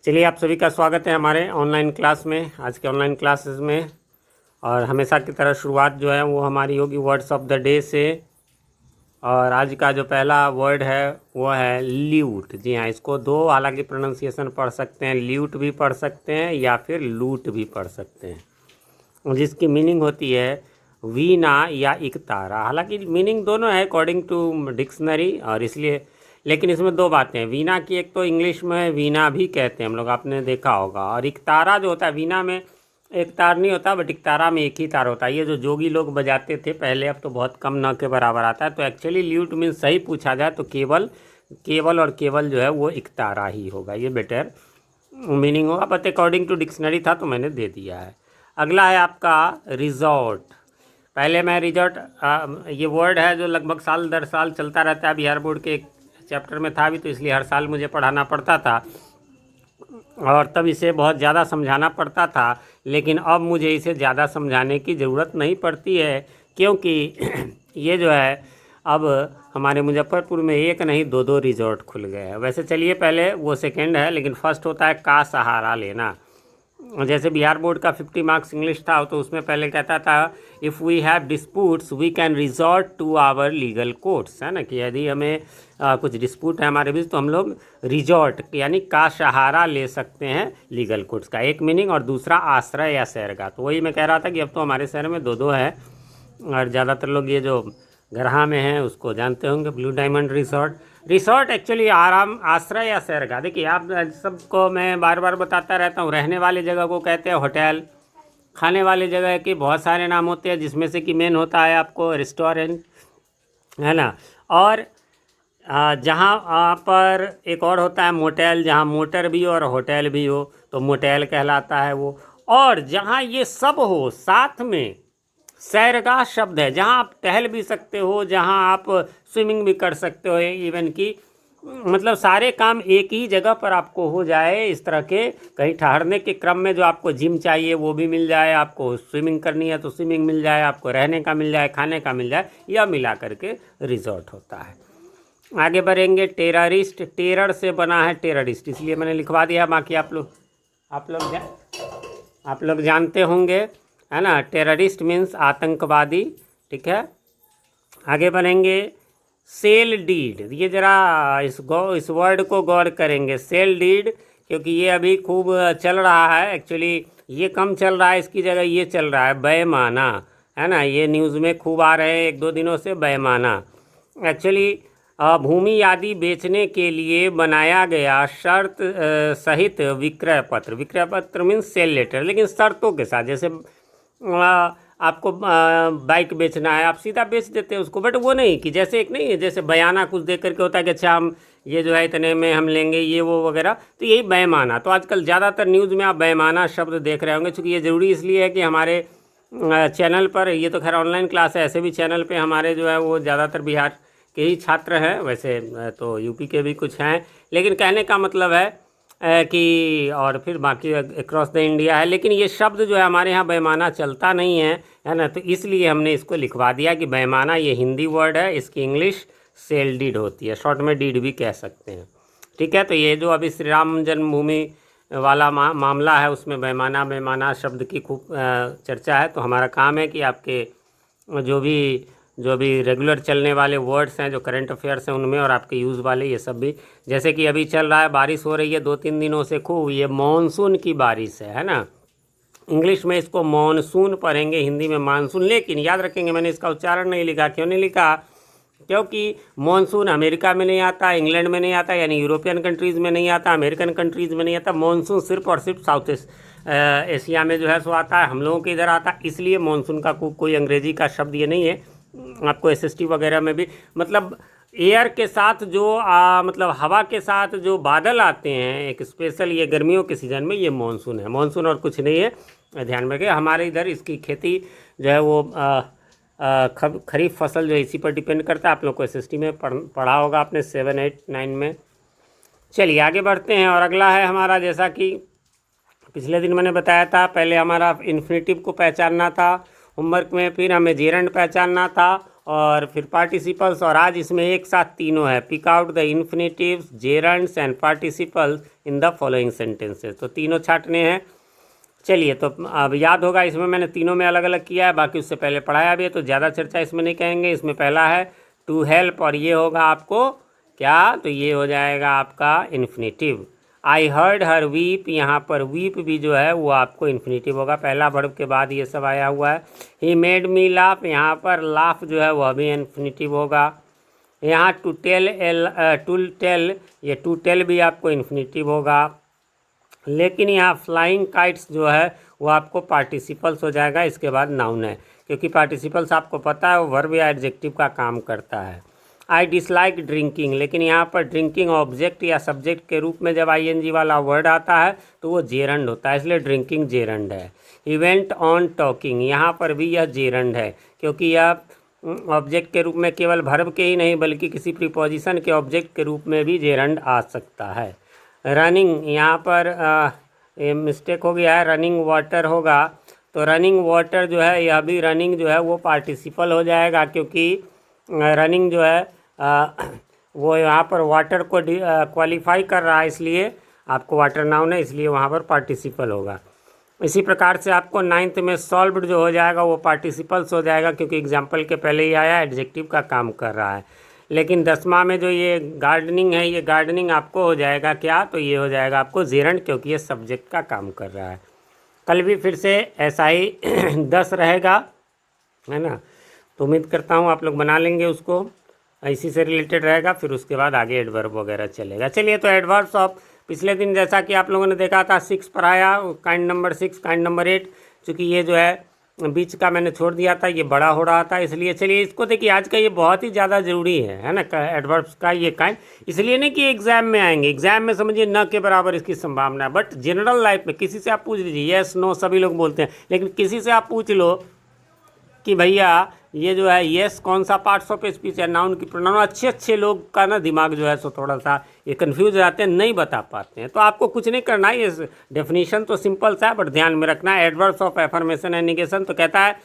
चलिए, आप सभी का स्वागत है हमारे ऑनलाइन क्लास में। आज के ऑनलाइन क्लासेस में और हमेशा की तरह शुरुआत जो है वो हमारी होगी वर्ड्स ऑफ द डे से। और आज का जो पहला वर्ड है वो है ल्यूट। जी हाँ, इसको दो हालांकि प्रोनाउंसिएशन पढ़ सकते हैं, ल्यूट भी पढ़ सकते हैं या फिर लूट भी पढ़ सकते हैं, जिसकी मीनिंग होती है वीणा या इकतारा। हालांकि मीनिंग दोनों है अकॉर्डिंग टू डिक्शनरी, और इसलिए लेकिन इसमें दो बातें हैं। वीणा की एक तो इंग्लिश में वीणा भी कहते हैं हम लोग, आपने देखा होगा। और इकतारा जो होता है, वीणा में एक तार नहीं होता बट इकतारा में एक ही तार होता है। ये जो जोगी लोग बजाते थे पहले, अब तो बहुत कम न के बराबर आता है। तो एक्चुअली ल्यूट मीन्स सही पूछा जाए तो केवल केवल और केवल जो है वो इकतारा ही होगा, ये बेटर मीनिंग होगा। बट अकॉर्डिंग टू डिक्शनरी था तो मैंने दे दिया है। अगला है आपका रिजॉर्ट। पहले मैं रिजॉर्ट, ये वर्ड है जो लगभग साल दर साल चलता रहता है। बिहार बोर्ड के एक चैप्टर में था भी, तो इसलिए हर साल मुझे पढ़ाना पड़ता था और तब इसे बहुत ज़्यादा समझाना पड़ता था। लेकिन अब मुझे इसे ज़्यादा समझाने की ज़रूरत नहीं पड़ती है, क्योंकि ये जो है अब हमारे मुजफ्फरपुर में एक नहीं दो दो रिजॉर्ट खुल गए हैं। वैसे चलिए, पहले वो सेकेंड है, लेकिन फर्स्ट होता है का सहारा लेना। जैसे बिहार बोर्ड का 50 मार्क्स इंग्लिश था, तो उसमें पहले कहता था if we have disputes we can resort to our legal courts, है ना, कि यदि हमें कुछ डिस्प्यूट है हमारे बीच तो हम लोग रिजॉर्ट यानी का सहारा ले सकते हैं लीगल कोर्ट्स का। एक मीनिंग, और दूसरा आश्रय या शहरगाह। तो वही मैं कह रहा था कि अब तो हमारे शहर में दो दो है, और ज़्यादातर लोग ये जो गरहा में हैं उसको जानते होंगे, blue diamond resort. Resort actually आराम, आश्रय या शहरगाह। देखिए, आप सबको मैं बार बार बताता रहता हूँ, रहने वाले जगह को कहते हैं होटल, खाने वाले जगह के बहुत सारे नाम होते हैं, जिसमें से कि मेन होता है आपको रेस्टोरेंट, है ना। और जहाँ पर एक और होता है मोटेल, जहाँ मोटर भी हो और होटल भी हो तो मोटेल कहलाता है वो। और जहाँ ये सब हो साथ में, सैरगाह शब्द है, जहाँ आप टहल भी सकते हो, जहाँ आप स्विमिंग भी कर सकते हो, इवन कि मतलब सारे काम एक ही जगह पर आपको हो जाए। इस तरह के कहीं ठहरने के क्रम में जो आपको जिम चाहिए वो भी मिल जाए, आपको स्विमिंग करनी है तो स्विमिंग मिल जाए, आपको रहने का मिल जाए, खाने का मिल जाए, यह मिला करके रिजॉर्ट होता है। आगे बढ़ेंगे, टेररिस्ट। टेरर से बना है टेररिस्ट, इसलिए मैंने लिखवा दिया। बाकी आप लोग जानते होंगे, है ना। टेररिस्ट मीन्स आतंकवादी, ठीक है। आगे बढ़ेंगे, सेल डीड। ये जरा इस वर्ड को गौर करेंगे, सेल डीड, क्योंकि ये अभी खूब चल रहा है। एक्चुअली ये कम चल रहा है, इसकी जगह ये चल रहा है बेईमाना, है ना। ये न्यूज़ में खूब आ रहे हैं एक दो दिनों से, बेईमाना। एक्चुअली भूमि आदि बेचने के लिए बनाया गया शर्त सहित विक्रय पत्र। विक्रय पत्र मीन्स सेल लेटर, लेकिन शर्तों के साथ। जैसे आपको बाइक बेचना है, आप सीधा बेच देते हैं उसको, बट वो नहीं कि जैसे एक नहीं है, जैसे बयाना कुछ दे करके होता है कि अच्छा हम ये जो है इतने में हम लेंगे, ये वो वगैरह, तो यही बेईमाना। तो आजकल ज़्यादातर न्यूज़ में आप बेईमाना शब्द देख रहे होंगे, क्योंकि ये ज़रूरी इसलिए है कि हमारे चैनल पर, ये तो खैर ऑनलाइन क्लास है, ऐसे भी चैनल पे हमारे जो है वो ज़्यादातर बिहार के ही छात्र हैं। वैसे तो यूपी के भी कुछ हैं, लेकिन कहने का मतलब है कि और फिर बाकी अक्रॉस द इंडिया है। लेकिन ये शब्द जो है हमारे यहाँ बेईमाना चलता नहीं है ना, तो इसलिए हमने इसको लिखवा दिया कि बेईमाना ये हिंदी वर्ड है, इसकी इंग्लिश सेल डीड होती है, शॉर्ट में डीड भी कह सकते हैं, ठीक है। तो ये जो अभी श्री राम जन्मभूमि वाला मामला है, उसमें बेईमाना शब्द की खूब चर्चा है। तो हमारा काम है कि आपके जो भी रेगुलर चलने वाले वर्ड्स हैं, जो करंट अफेयर्स हैं उनमें, और आपके यूज़ वाले ये सब भी, जैसे कि अभी चल रहा है, बारिश हो रही है 2-3 दिनों से खूब, ये मानसून की बारिश है ना। इंग्लिश में इसको मानसून पढ़ेंगे, हिंदी में मानसून। लेकिन याद रखेंगे, मैंने इसका उच्चारण नहीं लिखा। क्यों नहीं लिखा? क्योंकि मानसून अमेरिका में नहीं आता, इंग्लैंड में नहीं आता, यानी यूरोपियन कंट्रीज़ में नहीं आता, अमेरिकन कंट्रीज़ में नहीं आता। मानसून सिर्फ और सिर्फ साउथ एशिया में जो है सो आता है, हम लोगों के इधर आता है। इसलिए मानसून का कोई अंग्रेजी का शब्द ये नहीं है। आपको एसएसटी वगैरह में भी, मतलब एयर के साथ जो मतलब हवा के साथ जो बादल आते हैं, एक स्पेशल, ये गर्मियों के सीज़न में, ये मानसून है। मानसून और कुछ नहीं है, ध्यान में रखिए। हमारे इधर इसकी खेती जो है वो खरीफ फसल जो है इसी पर डिपेंड करता है। आप लोग को एसएसटी में पढ़ा होगा आपने 7, 8, 9 में। चलिए आगे बढ़ते हैं। और अगला है हमारा, जैसा कि पिछले दिन मैंने बताया था, पहले हमारा इन्फिनेटिव को पहचानना था होमवर्क में, फिर हमें जेरंड पहचानना था, और फिर पार्टिसिपल्स, और आज इसमें एक साथ तीनों है। Pick out the infinitives, gerunds and participles in the following sentences, तो तीनों छाटने हैं। चलिए, तो अब याद होगा इसमें मैंने तीनों में अलग अलग किया है, बाकी उससे पहले पढ़ाया भी है, तो ज़्यादा चर्चा इसमें नहीं कहेंगे। इसमें पहला है टू हेल्प, और ये होगा आपको क्या, तो ये हो जाएगा आपका infinitive. I heard her weep, यहाँ पर वीप भी जो है वो आपको इन्फिनेटिव होगा, पहला वर्ब के बाद ये सब आया हुआ है। ही मेड मी लाफ, यहाँ पर लाफ जो है वह भी इन्फिनेटिव होगा। यहाँ टू टेल ये टू टेल भी आपको इन्फिनेटिव होगा। लेकिन यहाँ फ्लाइंग काइट्स जो है वो आपको पार्टिसिपल्स हो जाएगा, इसके बाद नाउन है, क्योंकि पार्टिसिपल्स आपको पता है वो वर्ब या एडजेक्टिव का काम करता है। आई डिसलाइक ड्रिंकिंग, लेकिन यहाँ पर ड्रिंकिंग ऑब्जेक्ट या सब्जेक्ट के रूप में जब ING वाला वर्ड आता है तो वो जेरंड होता है, इसलिए ड्रिंकिंग जेरंड है। ही वेंट ऑन टॉकिंग, यहाँ पर भी यह जेरंड है, क्योंकि यह ऑब्जेक्ट के रूप में केवल वर्ब के ही नहीं बल्कि किसी प्रीपोजिशन के ऑब्जेक्ट के रूप में भी जेरंड आ सकता है। रनिंग, यहाँ पर मिस्टेक हो गया है, रनिंग वाटर होगा, तो रनिंग वाटर जो है यह भी रनिंग जो है वो पार्टिसिपल हो जाएगा, क्योंकि रनिंग जो है वो यहाँ पर वाटर को क्वालिफाई कर रहा है, इसलिए आपको वाटर नाउन है, इसलिए वहाँ पर पार्टिसिपल होगा। इसी प्रकार से आपको 9th में सॉल्व्ड जो हो जाएगा वो पार्टिसिपल्स हो जाएगा, क्योंकि एग्जाम्पल के पहले ही आया, एडजेक्टिव का काम कर रहा है। लेकिन 10वां में जो ये गार्डनिंग है, ये गार्डनिंग आपको हो जाएगा क्या, तो ये हो जाएगा आपको जेरंड, क्योंकि ये सब्जेक्ट का काम कर रहा है। कल भी फिर से ऐसा ही 10 रहेगा, है ना, तो उम्मीद करता हूँ आप लोग बना लेंगे उसको, इसी से रिलेटेड रहेगा, फिर उसके बाद आगे एडवर्ब वगैरह चलेगा। चलिए, तो एडवर्ब्स ऑफ पिछले दिन जैसा कि आप लोगों ने देखा था 6 पर आया, काइंड नंबर 6, काइंड नंबर 8, चूँकि ये जो है बीच का मैंने छोड़ दिया था, ये बड़ा हो रहा था, इसलिए चलिए इसको देखिए, आज का ये बहुत ही ज़्यादा ज़रूरी है ना, एडवर्ब्स का ये काइंड, इसलिए नहीं कि एग्जाम में आएंगे, एग्जाम में समझिए न के बराबर इसकी संभावना है, बट जनरल लाइफ में किसी से आप पूछ लीजिए, येस नो सभी लोग बोलते हैं, लेकिन किसी से आप पूछ लो कि भैया ये जो है येस कौन सा पार्ट्स ऑफ स्पीच है, नाउन की प्रोनाउन, अच्छे लोग का ना दिमाग जो है सो थोड़ा सा ये कन्फ्यूज हो जाते हैं, नहीं बता पाते हैं। तो आपको कुछ नहीं करना है, ये डेफिनेशन तो सिंपल सा है, बट ध्यान में रखना है। Adverbs of affirmation and negation, तो कहता है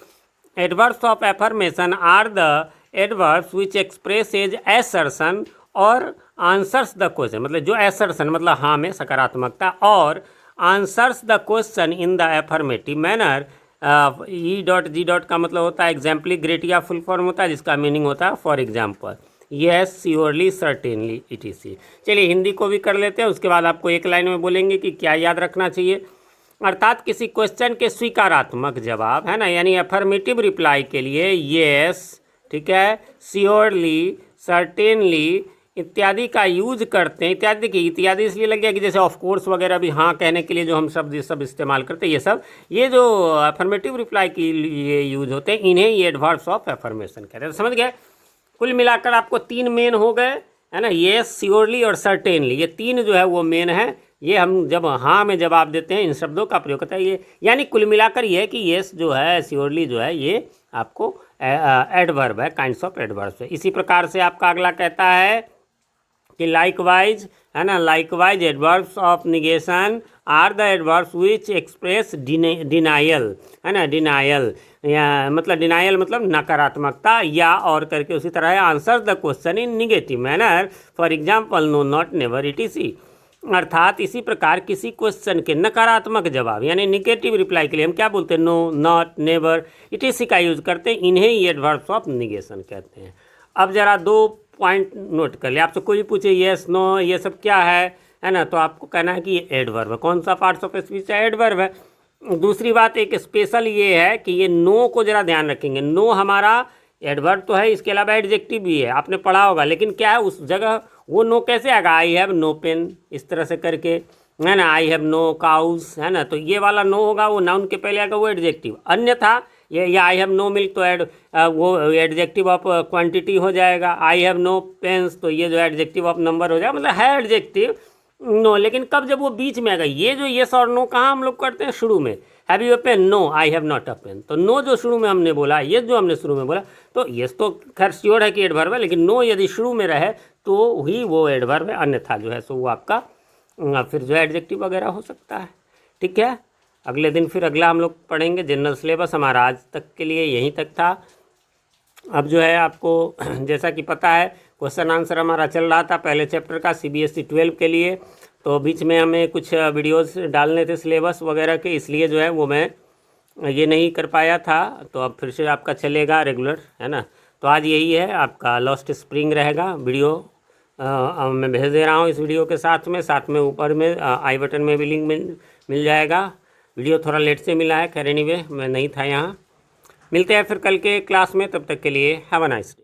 adverbs of affirmation are the adverbs which express as assertion or answers the question, मतलब जो एसर्शन मतलब हाँ में सकारात्मकता, और answers the question in the affirmative manner. E.G. का मतलब होता है एग्जाम्पली, ग्रेट या फुल फॉर्म होता है, जिसका मीनिंग होता है for example, yes, surely, certainly, etc। चलिए हिंदी को भी कर लेते हैं, उसके बाद आपको एक लाइन में बोलेंगे कि क्या याद रखना चाहिए। अर्थात किसी क्वेश्चन के स्वीकारात्मक जवाब, है ना, यानी अफर्मेटिव रिप्लाई के लिए येस, ठीक है, श्योरली, सर्टेनली इत्यादि का यूज करते हैं। इत्यादि, देखिए इत्यादि इसलिए लग गया कि जैसे ऑफ कोर्स वगैरह भी हाँ कहने के लिए जो हम शब्द ये सब इस्तेमाल करते हैं, ये जो अफर्मेटिव रिप्लाई के लिए यूज होते हैं, इन्हें ये एडवर्ब्स ऑफ एफर्मेशन कहते हैं। समझ गए? कुल मिलाकर आपको 3 मेन हो गए, है ना, येस, श्योरली और सर्टेनली, ये 3 जो है वो मेन है। ये हम जब हाँ में जवाब देते हैं इन शब्दों का प्रयोग करता है ये, यानी कुल मिलाकर ये है कि येस जो है, श्योरली जो है, ये आपको एडवर्ब है, काइंड्स ऑफ एडवर्ब्स है। इसी प्रकार से आपका अगला कहता है कि लाइकवाइज, है ना, likewise adverbs of negation are the adverbs which express denial, है ना, डिनायल या मतलब डिनायल मतलब नकारात्मकता, या और करके उसी तरह है answer the question in negative manner, for example no, not, never, etc। अर्थात इसी प्रकार किसी क्वेश्चन के नकारात्मक जवाब यानी निगेटिव रिप्लाई के लिए हम क्या बोलते हैं, नो, नॉट, नेवर, etc का यूज करते हैं, इन्हें ही एडवर्ब्स ऑफ निगेशन कहते हैं। अब जरा 2 पॉइंट नोट कर ले, आपसे कोई पूछे येस, नो, ये सब क्या है ना, तो आपको कहना है कि ये एडवर्ब है। कौन सा पार्ट्स ऑफ स्पीच है? एडवर्ब है। दूसरी बात एक स्पेशल ये है कि ये नो को जरा ध्यान रखेंगे, नो हमारा एडवर्ब तो है, इसके अलावा एडजेक्टिव भी है, आपने पढ़ा होगा, लेकिन क्या है उस जगह वो नो कैसे आएगा, आई हैव नो पेन, इस तरह से करके, है ना, आई हैव नो काउज, है ना, तो ये वाला नो होगा वो नाउन के पहले आएगा, वो एडजेक्टिव। अन्यथा ये आई हैव नो मिल्क तो वो एडजेक्टिव ऑफ क्वांटिटी हो जाएगा। आई हैव नो पेन्स तो ये जो एडजेक्टिव ऑफ नंबर हो जाएगा, मतलब है एडजेक्टिव नो, लेकिन कब, जब वो बीच में आएगा। ये जो येस और नो कहाँ हम लोग करते हैं, शुरू में, have you a pen, no, I have not a pen, तो नो जो शुरू में हमने बोला, ये जो हमने शुरू में बोला, तो येस तो खैर श्योर है कि एडवर्ब है, लेकिन नो यदि शुरू में रहे तो ही वो एडवर्ब है, अन्यथा जो है सो वो आपका फिर जो है एडजेक्टिव वगैरह हो सकता है। ठीक है, अगले दिन फिर अगला हम लोग पढ़ेंगे। जनरल सिलेबस हमारा आज तक के लिए यहीं तक था। अब जो है आपको जैसा कि पता है क्वेश्चन आंसर हमारा चल रहा था पहले चैप्टर का CBSE 12 के लिए, तो बीच में हमें कुछ वीडियोस डालने थे सिलेबस वगैरह के, इसलिए जो है वो मैं ये नहीं कर पाया था। तो अब फिर से आपका चलेगा रेगुलर, है ना। तो आज यही है आपका लॉस्ट स्प्रिंग रहेगा वीडियो। मैं भेज दे रहा हूँ इस वीडियो के साथ में ऊपर में आई बटन में भी लिंक मिल जाएगा। वीडियो थोड़ा लेट से मिला है, खैर एनीवे मैं नहीं था यहाँ। मिलते हैं फिर कल के क्लास में, तब तक के लिए हैव अ नाइस डे।